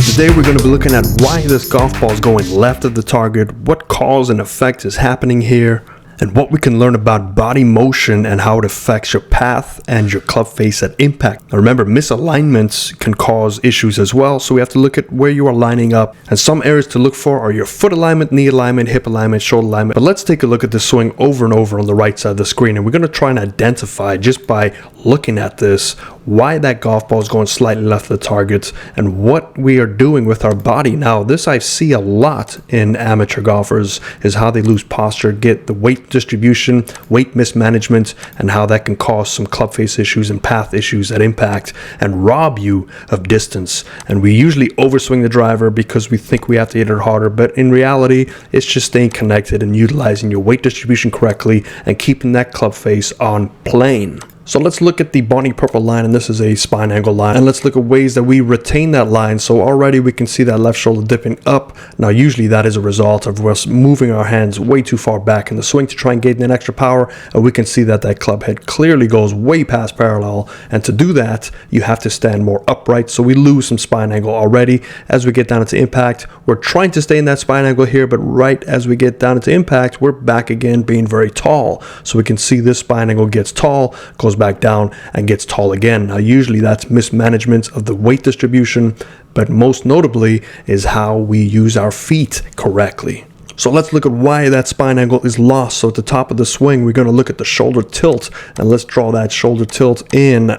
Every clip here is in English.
Today we're going to be looking at why this golf ball is going left of the target, what cause and effect is happening here, and what we can learn about body motion and how it affects your path and your club face at impact. Now remember, misalignments can cause issues as well, so we have to look at where you are lining up. And some areas to look for are your foot alignment, knee alignment, hip alignment, shoulder alignment. But let's take a look at the swing over and over on the right side of the screen, and we're going to try and identify just by looking at this why that golf ball is going slightly left of the target and what we are doing with our body. Now this I see a lot in amateur golfers is how they lose posture, get the weight distribution, weight mismanagement, and how that can cause some club face issues and path issues at impact and rob you of distance. And we usually overswing the driver because we think we have to hit it harder, but in reality it's just staying connected and utilizing your weight distribution correctly and keeping that club face on plane. So let's look at the Barney purple line, and this is a spine angle line, and let's look at ways that we retain that line. So already we can see that left shoulder dipping up. Now usually that is a result of us moving our hands way too far back in the swing to try and gain that extra power, and we can see that that club head clearly goes way past parallel, and to do that you have to stand more upright, so we lose some spine angle already. As we get down into impact, we're trying to stay in that spine angle here, but right as we get down into impact, we're back again being very tall. So we can see this spine angle gets tall, goes back down and gets tall again. Now usually that's mismanagement of the weight distribution, but most notably is how we use our feet correctly. So let's look at why that spine angle is lost. So at the top of the swing, we're going to look at the shoulder tilt, and let's draw that shoulder tilt in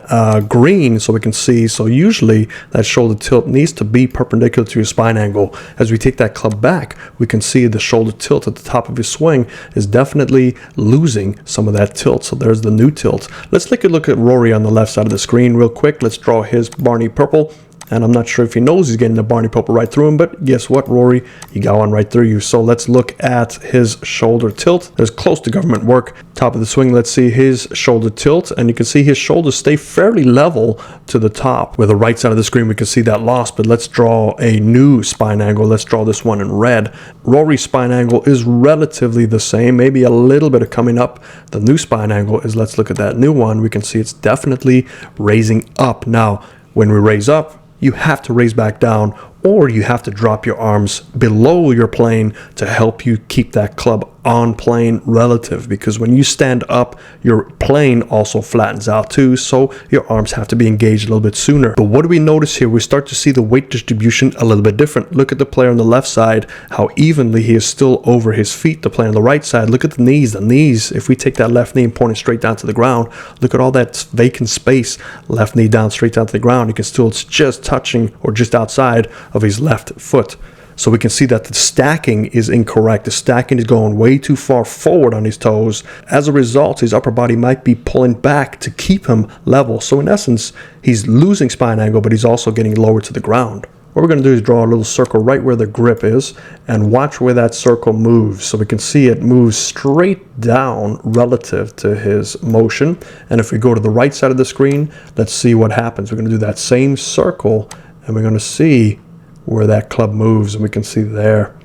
green so we can see. So usually that shoulder tilt needs to be perpendicular to your spine angle. As we take that club back, we can see the shoulder tilt at the top of your swing is definitely losing some of that tilt. So there's the new tilt. Let's take a look at Rory on the left side of the screen real quick. Let's draw his Barney purple. And I'm not sure if he knows he's getting the Barney purple right through him, but guess what, Rory? You got one right through you. So let's look at his shoulder tilt. There's close to government work. Top of the swing, let's see his shoulder tilt, and you can see his shoulders stay fairly level to the top. With the right side of the screen, we can see that loss, but let's draw a new spine angle. Let's draw this one in red. Rory's spine angle is relatively the same, maybe a little bit of coming up. The new spine angle is, let's look at that new one. We can see it's definitely raising up. Now, when we raise up, you have to raise back down, or you have to drop your arms below your plane to help you keep that club on plane relative, because when you stand up, your plane also flattens out too, so your arms have to be engaged a little bit sooner. But what do we notice here? We start to see the weight distribution a little bit different. Look at the player on the left side, how evenly he is still over his feet. The player on the right side, look at the knees. The knees, if we take that left knee and point it straight down to the ground, look at all that vacant space. Left knee down, straight down to the ground. You can still, it's just touching or just outside of his left foot. So we can see that the stacking is incorrect. The stacking is going way too far forward on his toes. As a result, his upper body might be pulling back to keep him level. So in essence, he's losing spine angle, but he's also getting lower to the ground. What we're going to do is draw a little circle right where the grip is and watch where that circle moves. So we can see it moves straight down relative to his motion. And if we go to the right side of the screen, let's see what happens. We're going to do that same circle, and we're going to see where that club moves, and we can see there.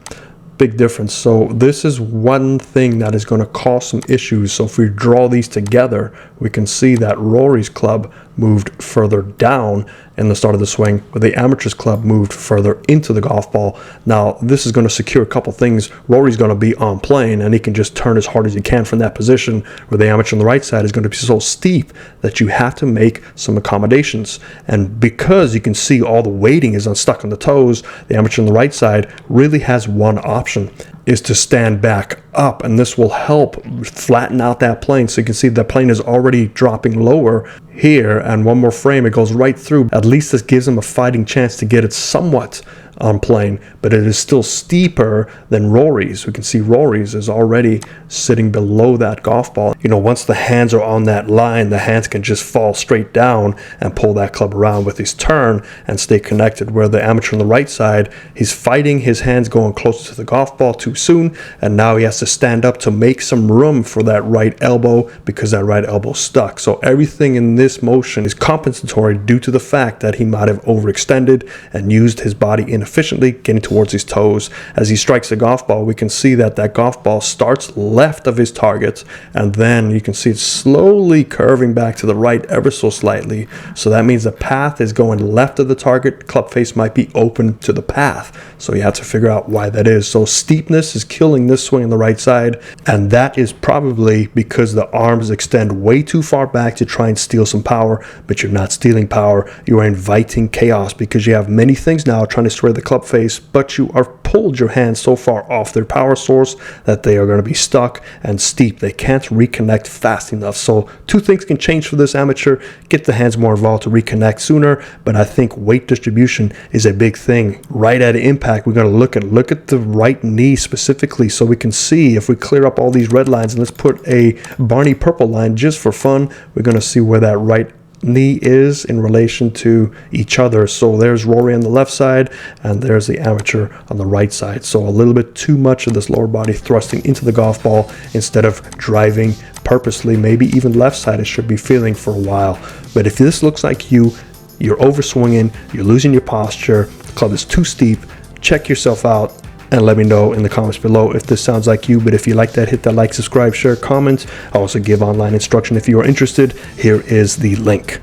Big difference. So this is one thing that is going to cause some issues. So if we draw these together, we can see that Rory's club moved further down in the start of the swing, where the amateur's club moved further into the golf ball. Now this is going to secure a couple things. Rory's going to be on plane, and he can just turn as hard as he can from that position, where the amateur on the right side is going to be so steep that you have to make some accommodations. And because you can see all the weighting is unstuck on the toes, the amateur on the right side really has one option, is to stand back up, and this will help flatten out that plane. So you can see the plane is already dropping lower here, and one more frame, it goes right through. At least this gives him a fighting chance to get it somewhat on plane, but it is still steeper than Rory's. We can see Rory's is already sitting below that golf ball. You know, once the hands are on that line, the hands can just fall straight down and pull that club around with his turn and stay connected, where the amateur on the right side, he's fighting his hands going closer to the golf ball too soon, and now he has to stand up to make some room for that right elbow because that right elbow's stuck. So everything in this motion is compensatory due to the fact that he might have overextended and used his body in efficiently, getting towards his toes. As he strikes the golf ball, we can see that golf ball starts left of his target, and then you can see it slowly curving back to the right ever so slightly. So that means the path is going left of the target. Club face might be open to the path. So you have to figure out why that is. So steepness is killing this swing on the right side, and that is probably because the arms extend way too far back to try and steal some power, but you're not stealing power. You are inviting chaos because you have many things now trying to sway the club face, but you are pulled your hands so far off their power source that they are going to be stuck and steep. They can't reconnect fast enough. So two things can change for this amateur. Get the hands more involved to reconnect sooner, but I think weight distribution is a big thing. Right at impact, we're going to look at the right knee specifically, so we can see if we clear up all these red lines, and let's put a Barney purple line just for fun, we're going to see where that right knee is in relation to each other. So there's Rory on the left side, and there's the amateur on the right side. So a little bit too much of this lower body thrusting into the golf ball instead of driving purposely. Maybe even left side it should be feeling for a while. But if this looks like you're overswinging, you're losing your posture, the club is too steep, check yourself out and let me know in the comments below if this sounds like you. But if you like that, hit that like, subscribe, share, comment. I also give online instruction if you are interested. Here is the link.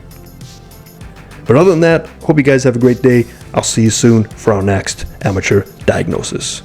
But other than that, hope you guys have a great day. I'll see you soon for our next amateur diagnosis.